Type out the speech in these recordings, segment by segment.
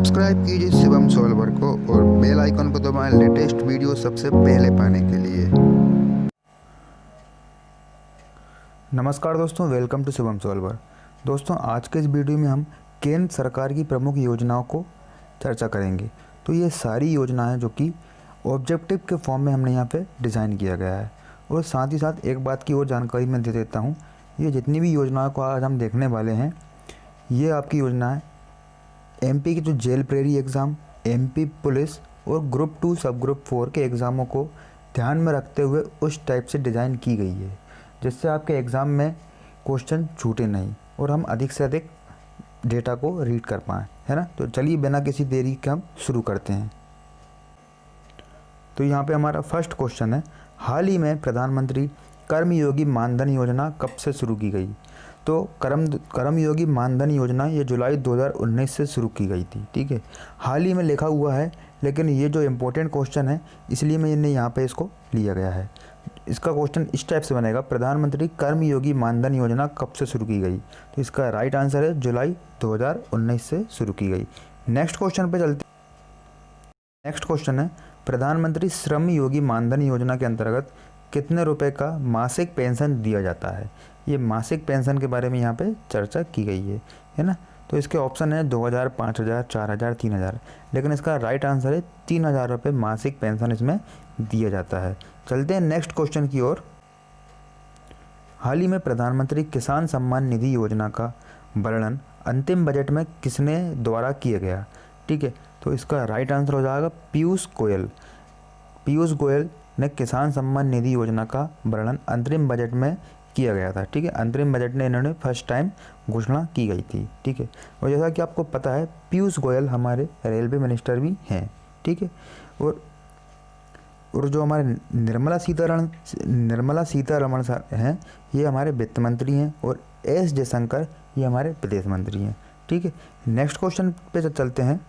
Subscribe कीजिए Shivam solver को और बेल आइकन को दबाएं लेटेस्ट वीडियो सबसे पहले पाने के लिए। नमस्कार दोस्तों, वेलकम टू शिवम सॉल्वर। दोस्तों, आज के इस वीडियो में हम केंद्र सरकार की प्रमुख योजनाओं को चर्चा करेंगे। तो ये सारी योजनाएं जो कि ऑब्जेक्टिव के फॉर्म में हमने यहाँ पे डिज़ाइन किया गया है। और साथ ही साथ एक बात की और जानकारी मैं दे देता हूँ, ये जितनी भी योजनाओं को आज हम देखने वाले हैं, ये आपकी योजनाएँ एमपी की जो जेल प्रेरी एग्ज़ाम, एमपी पुलिस और ग्रुप 2 सब ग्रुप 4 के एग्ज़ामों को ध्यान में रखते हुए उस टाइप से डिज़ाइन की गई है, जिससे आपके एग्ज़ाम में क्वेश्चन छूटे नहीं और हम अधिक से अधिक डेटा को रीड कर पाएँ, है ना। तो चलिए बिना किसी देरी के हम शुरू करते हैं। तो यहाँ पे हमारा फर्स्ट क्वेश्चन है, हाल ही में प्रधानमंत्री कर्मयोगी मानधन योजना कब से शुरू की गई? तो कर्मयोगी मानधन योजना ये जुलाई 2019 से शुरू की गई थी। ठीक है, हाल ही में लिखा हुआ है, लेकिन ये जो इम्पोर्टेंट क्वेश्चन है इसलिए मैंने यहाँ पे इसको लिया गया है। इसका क्वेश्चन इस टाइप से बनेगा, प्रधानमंत्री कर्मयोगी मानधन योजना कब से शुरू की गई? तो इसका राइट आंसर है जुलाई 2019 से शुरू की गई। नेक्स्ट क्वेश्चन पे चलते। नेक्स्ट क्वेश्चन है, प्रधानमंत्री श्रम योगी मानधन योजना के अंतर्गत कितने रुपए का मासिक पेंशन दिया जाता है? ये मासिक पेंशन के बारे में यहाँ पे चर्चा की गई है ना। तो इसके ऑप्शन है 2000, 5000, 4000, 3000, लेकिन इसका राइट आंसर है 3000 रुपये मासिक पेंशन इसमें दिया जाता है। चलते हैं नेक्स्ट क्वेश्चन की ओर। हाल ही में प्रधानमंत्री किसान सम्मान निधि योजना का वर्णन अंतिम बजट में किसने द्वारा किया गया? ठीक है, तो इसका राइट आंसर हो जाएगा पीयूष गोयल। पीयूष गोयल ने किसान सम्मान निधि योजना का वर्णन अंतरिम बजट में किया गया था। ठीक है, अंतरिम बजट में इन्होंने फर्स्ट टाइम घोषणा की गई थी। ठीक है, और जैसा कि आपको पता है पीयूष गोयल हमारे रेलवे मिनिस्टर भी हैं। ठीक है, और जो हमारे निर्मला सीतारमण हैं, ये हमारे वित्त मंत्री हैं, और एस जयशंकर ये हमारे विदेश मंत्री हैं। ठीक है, नेक्स्ट क्वेश्चन पे चलते हैं।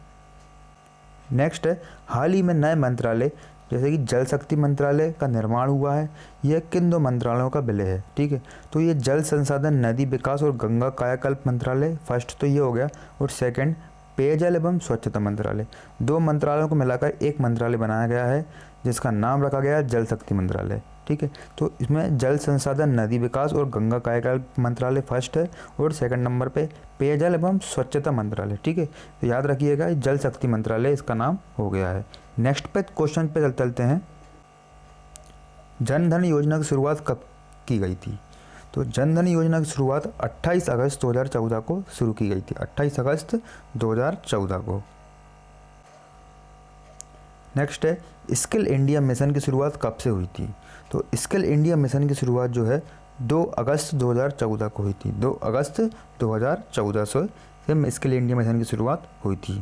नेक्स्ट है, हाल ही में नए मंत्रालय जैसे कि जल शक्ति मंत्रालय का निर्माण हुआ है, यह किन दो मंत्रालयों का विलय है? ठीक है, तो ये जल संसाधन, नदी विकास और गंगा कायाकल्प मंत्रालय फर्स्ट तो ये हो गया, और सेकंड पेयजल एवं स्वच्छता मंत्रालय। दो मंत्रालयों को मिलाकर एक मंत्रालय बनाया गया है जिसका नाम रखा गया है जल शक्ति मंत्रालय। ठीक है, तो इसमें जल संसाधन, नदी विकास और गंगा कायाकल्प मंत्रालय फर्स्ट है, और सेकंड नंबर पे पेयजल एवं स्वच्छता मंत्रालय। ठीक है, तो याद रखिएगा जल शक्ति मंत्रालय इसका नाम हो गया है। नेक्स्ट पे क्वेश्चन पे चलते हैं, जन धन योजना की शुरुआत कब की गई थी? तो जन धन योजना की शुरुआत 28 अगस्त 2014 को शुरू की गई थी। 28 अगस्त 2014 को। नेक्स्ट है, स्किल इंडिया मिशन की शुरुआत कब से हुई थी? तो स्किल इंडिया मिशन की शुरुआत जो है 2 अगस्त 2014 को हुई थी। 2 अगस्त 2014 से स्किल इंडिया मिशन की शुरुआत हुई थी।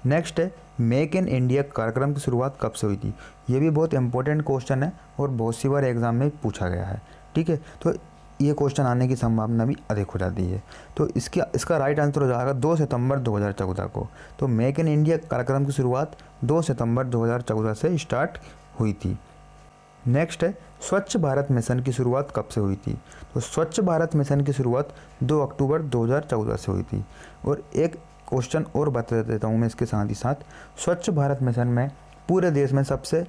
नेक्स्ट है, मेक इन इंडिया कार्यक्रम की शुरुआत कब से हुई थी? ये भी बहुत इंपॉर्टेंट क्वेश्चन है और बहुत सी बार एग्जाम में पूछा गया है। ठीक है, तो ये क्वेश्चन आने की संभावना भी अधिक हो जाती है। तो इसका राइट आंसर हो जाएगा 2 सितंबर 2014 को। तो मेक इन इंडिया कार्यक्रम की शुरुआत 2 सितंबर 2014 से स्टार्ट हुई थी। नेक्स्ट है, स्वच्छ भारत मिशन की शुरुआत कब से हुई थी? तो स्वच्छ भारत मिशन की शुरुआत 2 अक्टूबर 2014 से हुई थी। और एक क्वेश्चन और बता देता हूँ मैं इसके साथ ही साथ, स्वच्छ भारत मिशन में पूरे देश में सबसे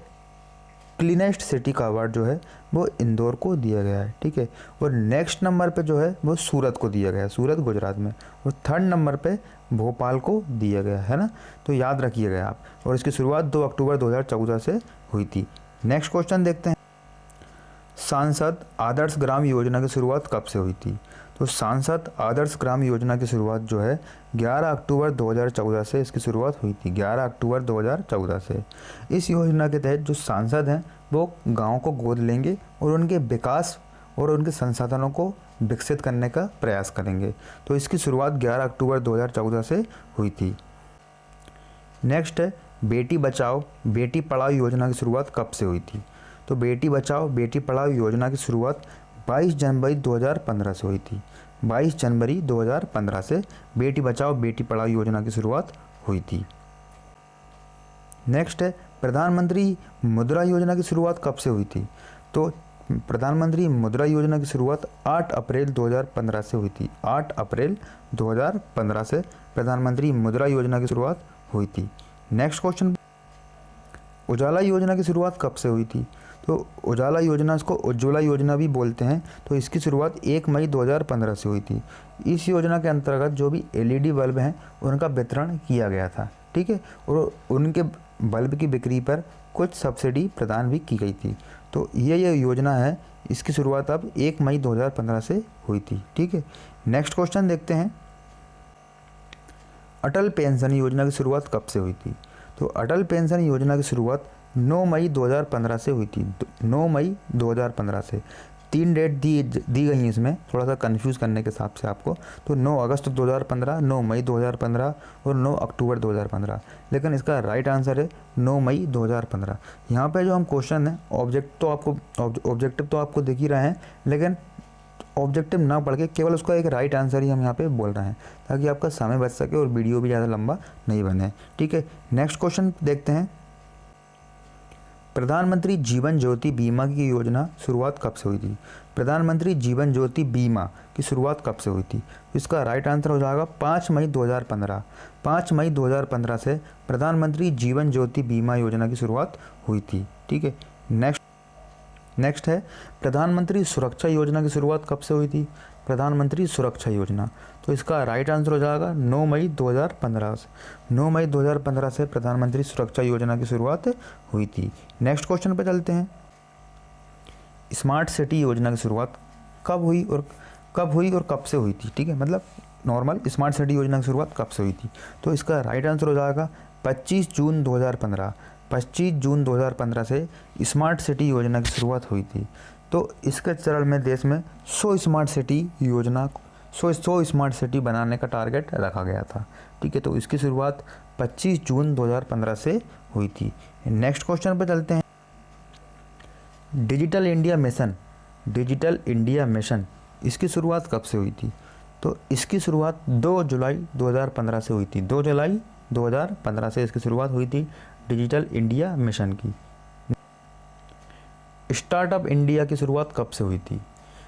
क्लीनेस्ट सिटी का अवार्ड जो है वो इंदौर को दिया गया है। ठीक है, और नेक्स्ट नंबर पे जो है वो सूरत को दिया गया है, सूरत गुजरात में, और थर्ड नंबर पे भोपाल को दिया गया है ना। तो याद रखिएगा आप, और इसकी शुरुआत 2 अक्टूबर 2014 से हुई थी। नेक्स्ट क्वेश्चन देखते हैं, सांसद आदर्श ग्राम योजना की शुरुआत कब से हुई थी? तो सांसद आदर्श ग्राम योजना की शुरुआत जो है 11 अक्टूबर 2014 से इसकी शुरुआत हुई थी। 11 अक्टूबर 2014 से। इस योजना के तहत जो सांसद हैं वो गांव को गोद लेंगे और उनके विकास और उनके संसाधनों को विकसित करने का प्रयास करेंगे। तो इसकी शुरुआत 11 अक्टूबर 2014 से हुई थी। नेक्स्ट है, बेटी बचाओ बेटी पढ़ाओ योजना की शुरुआत कब से हुई थी? तो बेटी बचाओ बेटी पढ़ाओ योजना की शुरुआत 22 जनवरी 2015 से हुई थी। 22 जनवरी 2015 से बेटी बचाओ बेटी पढ़ाओ योजना की शुरुआत हुई थी। नेक्स्ट है, प्रधानमंत्री मुद्रा योजना की शुरुआत कब से हुई थी? तो प्रधानमंत्री मुद्रा योजना की शुरुआत 8 अप्रैल 2015 से हुई थी। 8 अप्रैल 2015 से प्रधानमंत्री मुद्रा योजना की शुरुआत हुई थी। नेक्स्ट क्वेश्चन, उजाला योजना की शुरुआत कब से हुई थी? तो उजाला योजना, इसको उज्ज्वला योजना भी बोलते हैं, तो इसकी शुरुआत 1 मई 2015 से हुई थी। इस योजना के अंतर्गत जो भी LED बल्ब हैं उनका वितरण किया गया था, ठीक है, और उनके बल्ब की बिक्री पर कुछ सब्सिडी प्रदान भी की गई थी। तो ये योजना है, इसकी शुरुआत अब 1 मई 2015 से हुई थी, ठीक है। नेक्स्ट क्वेश्चन देखते हैं, अटल पेंशन योजना की शुरुआत कब से हुई थी? तो अटल पेंशन योजना की शुरुआत 9 मई 2015 से हुई थी। 9 मई 2015 से 3 डेट दी गई हैं इसमें, थोड़ा सा कंफ्यूज करने के हिसाब से आपको। तो 9 अगस्त 2015, 9 मई 2015 और 9 अक्टूबर 2015, लेकिन इसका राइट आंसर है 9 मई 2015। यहाँ पे जो हम क्वेश्चन है ऑब्जेक्टिव तो आपको दिख ही रहे हैं, लेकिन ऑब्जेक्टिव ना पढ़ के केवल उसका एक राइट आंसर ही हम यहाँ पे बोल रहे हैं, ताकि आपका समय बच सके और वीडियो भी ज़्यादा लंबा नहीं बने, ठीक है। नेक्स्ट क्वेश्चन देखते हैं, प्रधानमंत्री जीवन ज्योति बीमा की योजना शुरुआत कब से हुई थी? प्रधानमंत्री जीवन ज्योति बीमा की शुरुआत कब से हुई थी? इसका राइट आंसर हो जाएगा 5 मई 2015। 5 मई 2015 से प्रधानमंत्री जीवन ज्योति बीमा योजना की शुरुआत हुई थी, ठीक है। नेक्स्ट है, प्रधानमंत्री सुरक्षा योजना की शुरुआत कब से हुई थी? प्रधानमंत्री सुरक्षा योजना, तो इसका राइट आंसर हो जाएगा 9 मई 2015 से। 9 मई 2015 से प्रधानमंत्री सुरक्षा योजना की शुरुआत हुई थी। नेक्स्ट क्वेश्चन पे चलते हैं, स्मार्ट सिटी योजना की शुरुआत कब हुई और कब से हुई थी, ठीक है, मतलब नॉर्मल स्मार्ट सिटी योजना की शुरुआत कब से हुई थी? तो इसका राइट आंसर हो जाएगा 25 जून 2015। 25 जून 2015 से स्मार्ट सिटी योजना की शुरुआत हुई थी। तो इसके चरण में देश में 100 स्मार्ट सिटी बनाने का टारगेट रखा गया था, ठीक है। तो इसकी शुरुआत 25 जून 2015 से हुई थी। नेक्स्ट क्वेश्चन पर चलते हैं, डिजिटल इंडिया मिशन इसकी शुरुआत कब से हुई थी? तो इसकी शुरुआत 2 जुलाई 2015 से हुई थी। 2 जुलाई 2015 से इसकी शुरुआत हुई थी डिजिटल इंडिया मिशन की। स्टार्टअप इंडिया की शुरुआत कब से हुई थी?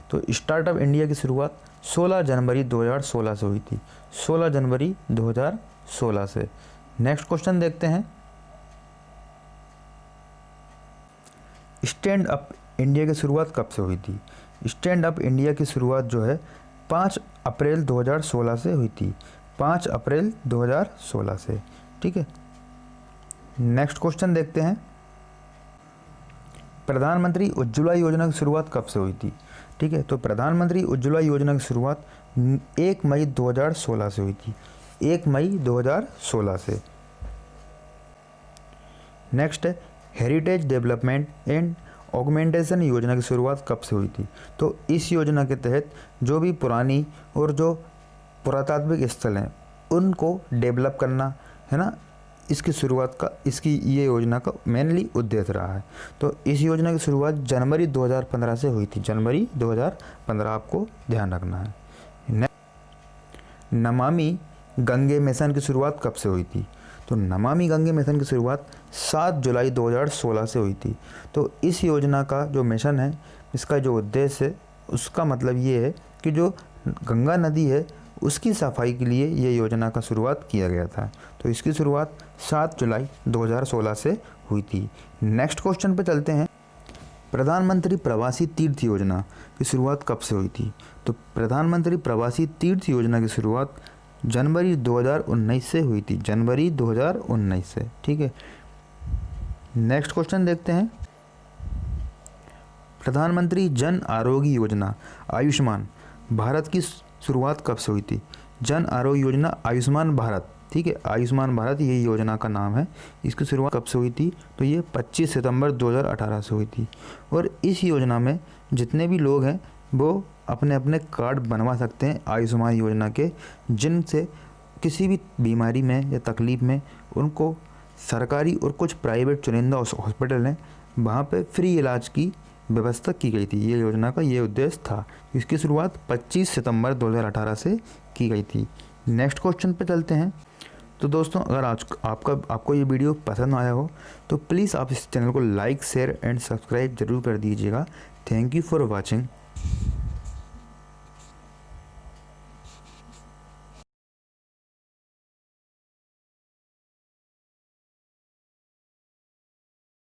तो स्टार्टअप इंडिया की शुरुआत 16 जनवरी 2016 से हुई थी। 16 जनवरी 2016 से। नेक्स्ट क्वेश्चन देखते हैं, स्टैंड अप इंडिया की शुरुआत कब से हुई थी? स्टैंड अप इंडिया की शुरुआत जो है 5 अप्रैल 2016 से हुई थी। 5 अप्रैल 2016 से, ठीक है। नेक्स्ट क्वेश्चन देखते हैं, प्रधानमंत्री उज्ज्वला योजना की शुरुआत कब से हुई थी? ठीक है, तो प्रधानमंत्री उज्ज्वला योजना की शुरुआत 1 मई 2016 से हुई थी। 1 मई 2016 से। नेक्स्ट है, हेरिटेज डेवलपमेंट एंड ऑगमेंटेशन योजना की शुरुआत कब से हुई थी? तो इस योजना के तहत जो भी पुरानी और जो पुरातात्विक स्थल हैं उनको डेवलप करना है ना, इसकी ये योजना का मेनली उद्देश्य रहा है। तो इस योजना की शुरुआत जनवरी 2015 से हुई थी। जनवरी 2015 आपको ध्यान रखना है। नमामि गंगे मिशन की शुरुआत कब से हुई थी? तो नमामि गंगे मिशन की शुरुआत 7 जुलाई 2016 से हुई थी। तो इस योजना का जो मिशन है, इसका जो उद्देश्य है, उसका मतलब ये है कि जो गंगा नदी है उसकी सफाई के लिए ये योजना का शुरुआत किया गया था। तो इसकी शुरुआत 7 जुलाई 2016 से हुई थी। नेक्स्ट क्वेश्चन पे चलते हैं, प्रधानमंत्री प्रवासी तीर्थ योजना की शुरुआत कब से हुई थी? तो प्रधानमंत्री प्रवासी तीर्थ योजना की शुरुआत जनवरी 2019 से हुई थी। जनवरी 2019 से, ठीक है। नेक्स्ट क्वेश्चन देखते हैं, प्रधानमंत्री जन आरोग्य योजना आयुष्मान भारत की शुरुआत कब से हुई थी? जन आरोग्य योजना आयुष्मान भारत, ठीक है, आयुष्मान भारत ये योजना का नाम है। इसकी शुरुआत कब से हुई थी? तो ये 25 सितंबर 2018 से हुई थी। और इस योजना में जितने भी लोग हैं वो अपने अपने कार्ड बनवा सकते हैं आयुष्मान योजना के, जिनसे किसी भी बीमारी में या तकलीफ़ में उनको सरकारी और कुछ प्राइवेट चुनिंदा हॉस्पिटल हैं वहाँ पे फ्री इलाज की व्यवस्था की गई थी। ये योजना का ये उद्देश्य था। इसकी शुरुआत 25 सितंबर 2018 से की गई थी। नेक्स्ट क्वेश्चन पे चलते हैं। तो दोस्तों, अगर आज आपको ये वीडियो पसंद आया हो तो प्लीज़ आप इस चैनल को लाइक, शेयर एंड सब्सक्राइब ज़रूर कर दीजिएगा। Thank you for watching.